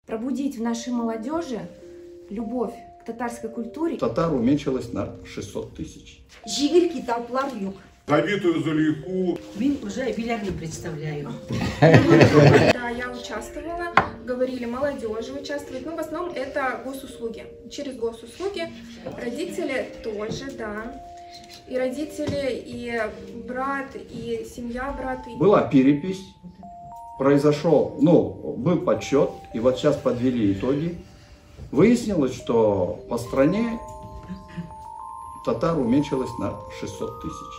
пробудить в нашей молодежи любовь к татарской культуре. Татар уменьшилось на 600 тысяч. Жигель китаплар юг. Забитую Зулейху. Мен уже Беляр не представляю. Да, я участвовала, говорили, молодежи участвует, но в основном это госуслуги. Через госуслуги родители тоже, да. И родители, и брат, и семья брата. Была перепись, был подсчет, и вот сейчас подвели итоги. Выяснилось, что по стране татар уменьшилось на 600 тысяч.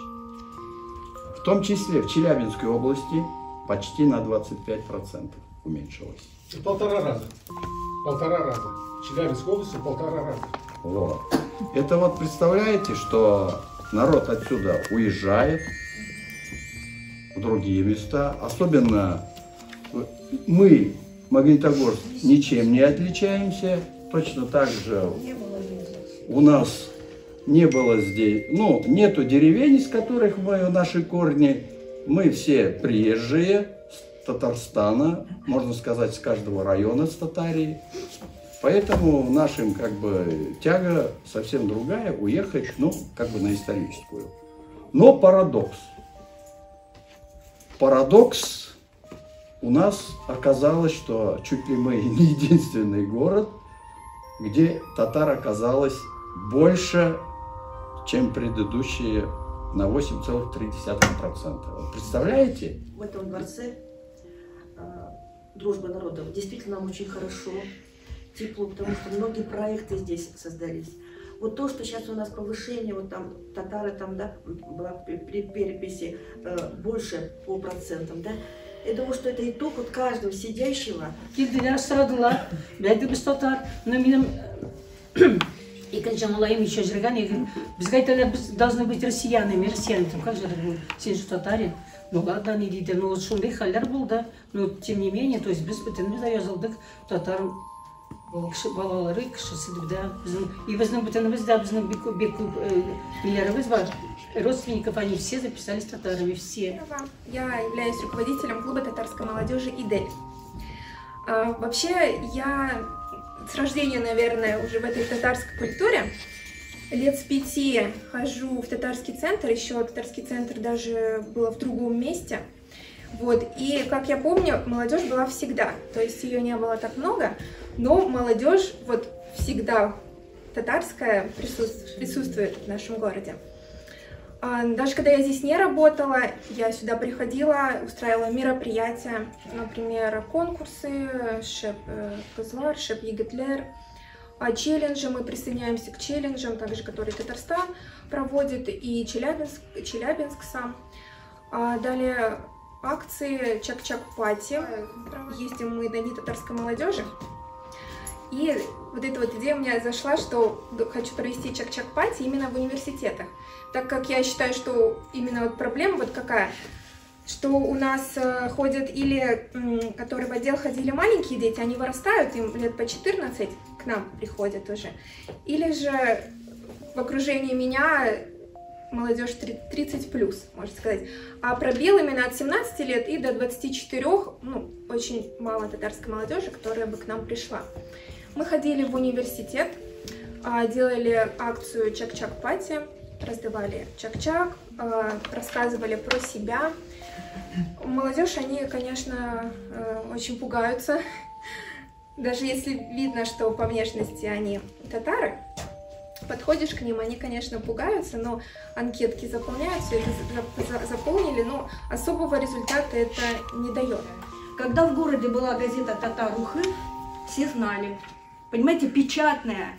В том числе в Челябинской области почти на 25% уменьшилось. Полтора раза. В Челябинской области 1,5 раза. Вот. Это вот представляете, что народ отсюда уезжает в другие места. Особенно мы, Магнитогорск, ничем не отличаемся. Точно так же у нас не было здесь, нету деревень, из которых наши корни. Мы все приезжие с Татарстана, можно сказать, с каждого района с Татарии. Поэтому нашим тяга совсем другая, уехать, на историческую. Но парадокс. Парадокс у нас оказалось, что чуть ли мы не единственный город, где татар оказалось больше, чем предыдущие на 8,3%. Вот представляете? В этом дворце дружба народов действительно нам очень хорошо, тепло, потому что многие проекты здесь создались. Вот то, что сейчас у нас повышение, вот там татары, была при переписи больше по процентам, да? Я думаю, что это итог вот каждого сидящего. Келдилер сұрадылар, бәлді біз татар, но менің екінші молайым еще жүрген, бізге айталар, біз должны быть россиянами, как же это будет, сен же татарин. Ну ладно, не дейді, но вот шундай халлар болды, но тем не менее, то есть біз бітініміз аяздылдық татар балалары, кішісі, да, и біздің бітініміз, да, біздің бек көп миллиарымыз бар. Родственников они все записались татарами, все. Я являюсь руководителем клуба татарской молодежи «Идель». Вообще, я с рождения, наверное, уже в этой татарской культуре. Лет с 5 хожу в татарский центр, еще татарский центр даже было в другом месте. Вот. И, как я помню, молодежь была всегда, то есть ее не было так много, но молодежь вот всегда татарская присутствует в нашем городе. Даже когда я здесь не работала, я сюда приходила, устраивала мероприятия, например, конкурсы, шеп Кызлар, шеп Егетлер, челленджи, мы присоединяемся к челленджам, также которые Татарстан проводит, и Челябинск сам. Далее акции Чак-Чак-Пати, ездим мы на Дни татарской молодежи. И вот эта вот идея у меня зашла, что хочу провести Чак-Чак-Пати именно в университетах. Так как я считаю, что именно вот проблема вот какая, что у нас ходят или, которые в отдел ходили маленькие дети, они вырастают, им лет по 14 к нам приходят уже. Или же в окружении меня молодежь 30+, можно сказать. А пробел именно от 17 лет и до 24, очень мало татарской молодежи, которая бы к нам пришла. Мы ходили в университет, делали акцию Чак-Чак-Пати, раздавали чак-чак, рассказывали про себя. Молодежь, они, конечно, очень пугаются. Даже если видно, что по внешности они татары, подходишь к ним, они, конечно, пугаются, но анкетки заполняются, это заполнили, но особого результата это не дает. Когда в городе была газета «Татар-Ухы», все знали, понимаете, печатная.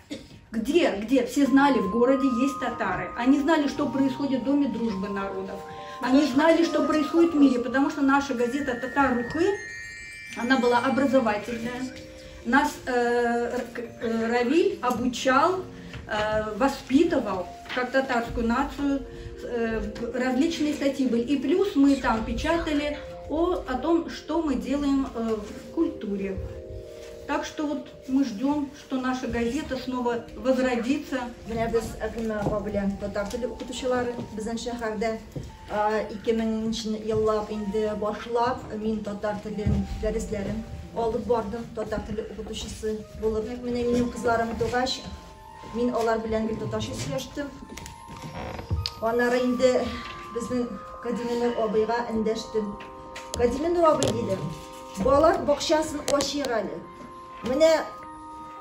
Где все знали, в городе есть татары. Они знали, что происходит в Доме дружбы народов. Они знали, что происходит в мире, потому что наша газета «Татар-Ухы», она была образовательная. Нас Равиль обучал, воспитывал, как татарскую нацию, различные статьи были. И плюс мы там печатали о том, что мы делаем в культуре. Так что вот мы ждем, что наша газета снова возродится. Biz Akın bilen Tatar tili okutuşçuları bizden şehirde 2000 yıllar indi başlap min Tatar tili derslerin Olub bardım, tatar tili okutuşusu bulup. Benim kızlarım doğaş. Min onlar bilen bir tutaşı süreçtim. Onlara indi bizim Kadiminur abiga indeştim. Kadiminur abi dedim. Balar bakşasın oşiğalı. Mene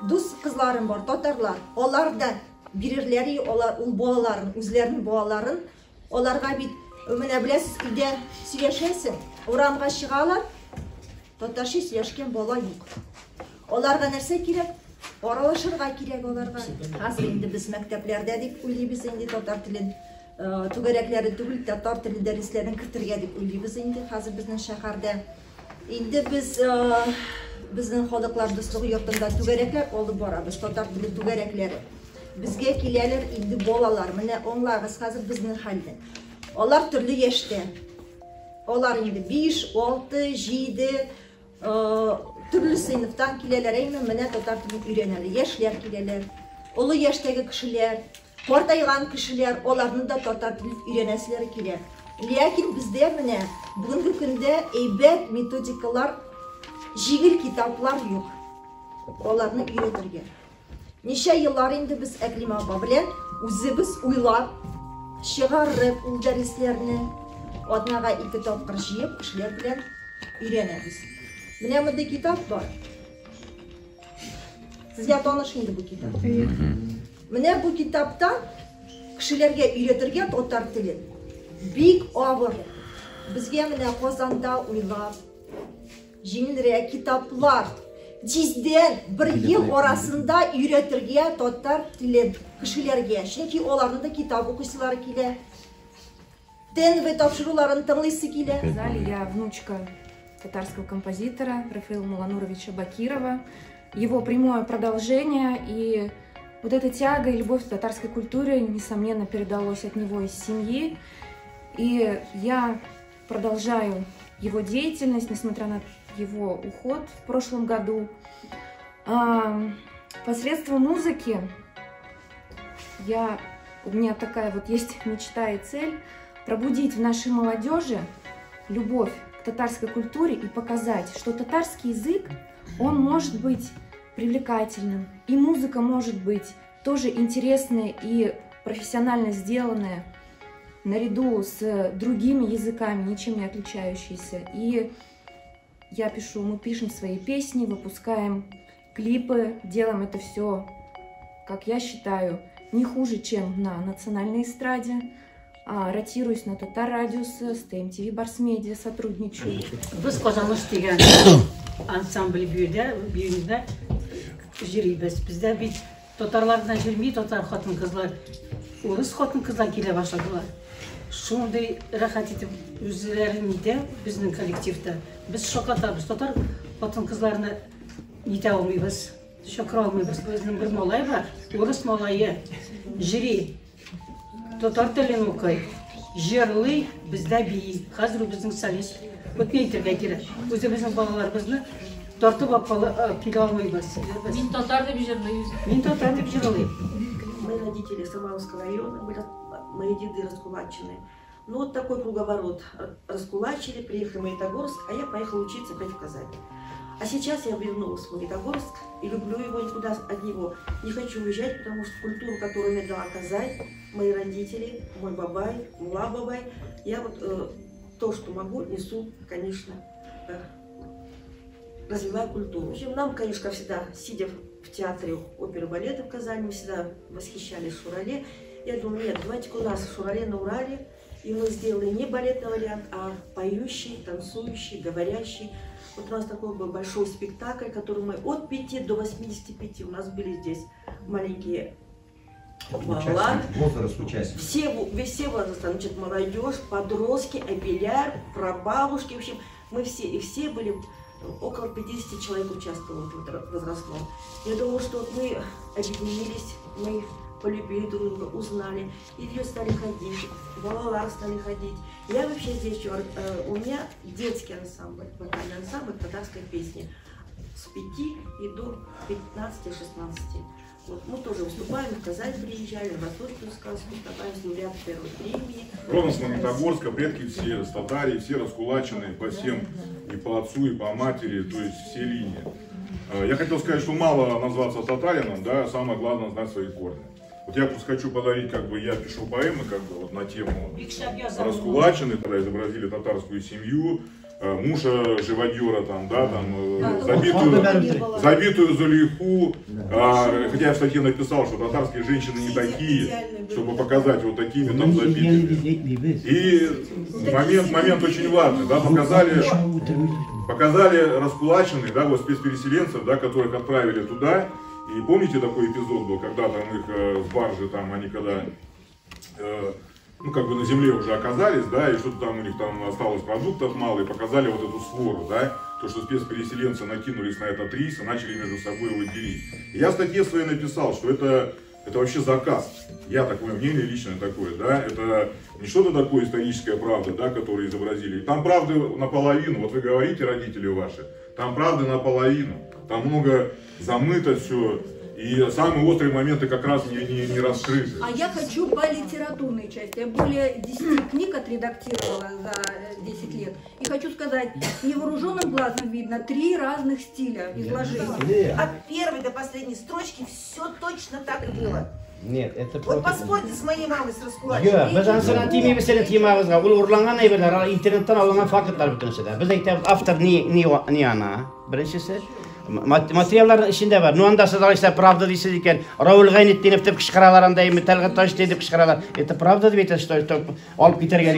dus kızlarım var, tatarlar. Onlardan birirleri, ul bolaların, üzlerinin bolaların. Onlarga bir mene bilesiz ide süreçesin. Oramga çıgalar. Tatarşı süreçken bola yok. Onlarga nerse kirek? Oralaşırga kirek onlarga. Hazır indi biz mekteplerde dik uyluybiz indi tatar tilin. Tügerekleri tügül tatar tili derslerini kırtırga dik uyluybiz indi. Hazır bizden şehirde. İndi biz bizden halklar dostluğu yurtunda tügerekler oldu barabız. Tatar tili tügerekleri. Bizge kileler indi bolalar. Mene onlarız hazır bizden halde. Onlar türlü yaşta. Onlar indi 5, 6, 7 türlü sınıftan kileler eymen mene tatar tili öğreneli. Yaşlar kileler, ulu yaştaki kişiler, portaygan kişiler, onların da tatar tili öğrenesileri kiler. Lakin bizde mene bugünkü günde eybet metodikalar, jigil kitaplar yok. Onlarını öğretirger. Neşe yıllar indi biz Eklim Abba bilen özümüz uylap, çıgarıp ul derslerini odnaga iki kitap kırışıyıp kişiler bilen öğreniriz. Mene mende kitap var. Sizge tanış indi bu kitap. Mene bu kitapta kişilerge öğretirge tatar tilin. Big ağır. Bizge mene Kozanda uylap, jingilre kitaplar. Cizden bir yıl orasında öğretirge tatar tilin kişilerge. Çünkü onların da kitap okuysalar kile. Den ve tavşuruların tanıyısı kile. Я внучка татарского композитора Рафаила Мулануровича Бакирова. Его прямое продолжение, и вот эта тяга и любовь к татарской культуре, несомненно, передалось от него из семьи. И я продолжаю его деятельность, несмотря на его уход в прошлом году. Посредством музыки у меня такая вот есть мечта и цель пробудить в нашей молодежи любовь к татарской культуре и показать, что татарский язык, он может быть привлекательным, и музыка может быть тоже интересная и профессионально сделанная, наряду с другими языками, ничем не отличающиеся. И мы пишем свои песни, выпускаем клипы, делаем это все, как я считаю, не хуже, чем на национальной эстраде. Ротируюсь на Татар радиусы, с ТМТV Барсмедиа сотрудничаю. Biz Kazanmış degan ansambl büyüğünde jüriybiz. Bizde bir Tatarlardan jürmey, Tatar xotin kızlar, O'ris xotin kızlar kele başladılar. Şunday rahat etib o'zlarini de bizning kollektivda biz shoqatamiz. Tatar xotin kızlarını yeta olmaymiz, shoqira olmaymiz. Bizning bir molay var, O'ris molayi, jüri. Tatar tilini o'qiydi, jırlay, bizda biy, hozir bizning solist o'tmaytirga kerak. O'zimizning bolalarimizni tortib olib kela olmaymiz. Men tatar deb jırlayman. Men tatar deb jırlayman. Мои родители из Самарского района, были мои деды раскулачены. Ну вот такой круговорот. Раскулачили, приехали в Магнитогорск, а я поехала учиться опять в Казань. А сейчас я вернулась в Магнитогорск и люблю его никуда от него. Не хочу уезжать, потому что культуру, которую мне дала Казань, мои родители, мой бабай, мула бабай, я вот то, что могу, несу, конечно, развиваю культуру. В общем, нам, конечно, всегда, сидя в театре оперы и балета в Казани, мы всегда восхищались Шурале. Я думаю, нет, давайте-ка у нас Шурале на Урале, и мы сделали не балетный вариант, а поющий, танцующий, говорящий. Вот у нас такой был большой спектакль, который мы от 5 до 85, у нас были здесь маленькие Возраст участников. Все возрасты, значит, молодежь, подростки, обеляр, прабабушки, в общем, мы все, и все были, около 50 человек участвовало в возрастном. Я думаю, что вот мы объединились, мы полюбили друг друга, узнали, и ее стали ходить, балалар стали ходить. Я вообще здесь еще, у меня детский ансамбль, вокальный ансамбль татарской песни с 5 и до 15-16. Вот. Мы тоже выступаем, в Казань приезжали, в Ростовскую сказку, выступаем с лауреатом первой премии. Родом с Магнитогорска, предки все с Татарии, все раскулачены по всем, и по отцу, и по матери, то есть все линии. Я хотел сказать, что мало назваться татарином, да, самое главное знать свои корни. Вот я просто хочу подарить, как бы я пишу поэмы, как бы вот на тему раскулачены, когда изобразили татарскую семью, мужа живодера, там, да, там, забитую Зулейху, хотя я в статье написал, что татарские женщины не такие, чтобы показать вот такими там забитыми. И момент очень важный, да, показали раскулаченных, да, вот спецпереселенцев, да, которых отправили туда. И помните, такой эпизод был, когда там их с баржи, там они когда ну, как бы на земле уже оказались, да, и что-то там у них там осталось продуктов мало, и показали вот эту свору, да, то, что спецпереселенцы накинулись на этот рейс и начали между собой его делить. И я в статье своей написал, что это вообще заказ. Я такое мнение личное такое, да, это не что-то такое историческая правда, да, которую изобразили. Там правды наполовину, вот вы говорите, родители ваши, там правды наполовину, там много замыто все. И самые острые моменты как раз не раскрыты. А я хочу по литературной части. Я более 10 книг отредактировала за 10 лет. И хочу сказать, невооруженным глазом видно 3 разных стиля изложения. От первой до последней строчки все точно так и было. Нет, это вот поспорьте с моей мамой, с раскулаченной. Biz ansıran timi mesela timağızga ul urlangan eybeler internetten alınan fakirler bütün şeyler. Biz de after ni ana. Birincisi materialların içinde var. Nuanda sizler işte pravda deyilirken Raul Gaynettin'e kışkıralar andayım, Talgat Taş deyip kışkıralar. Это правда ведь, что alıp gider geliyor.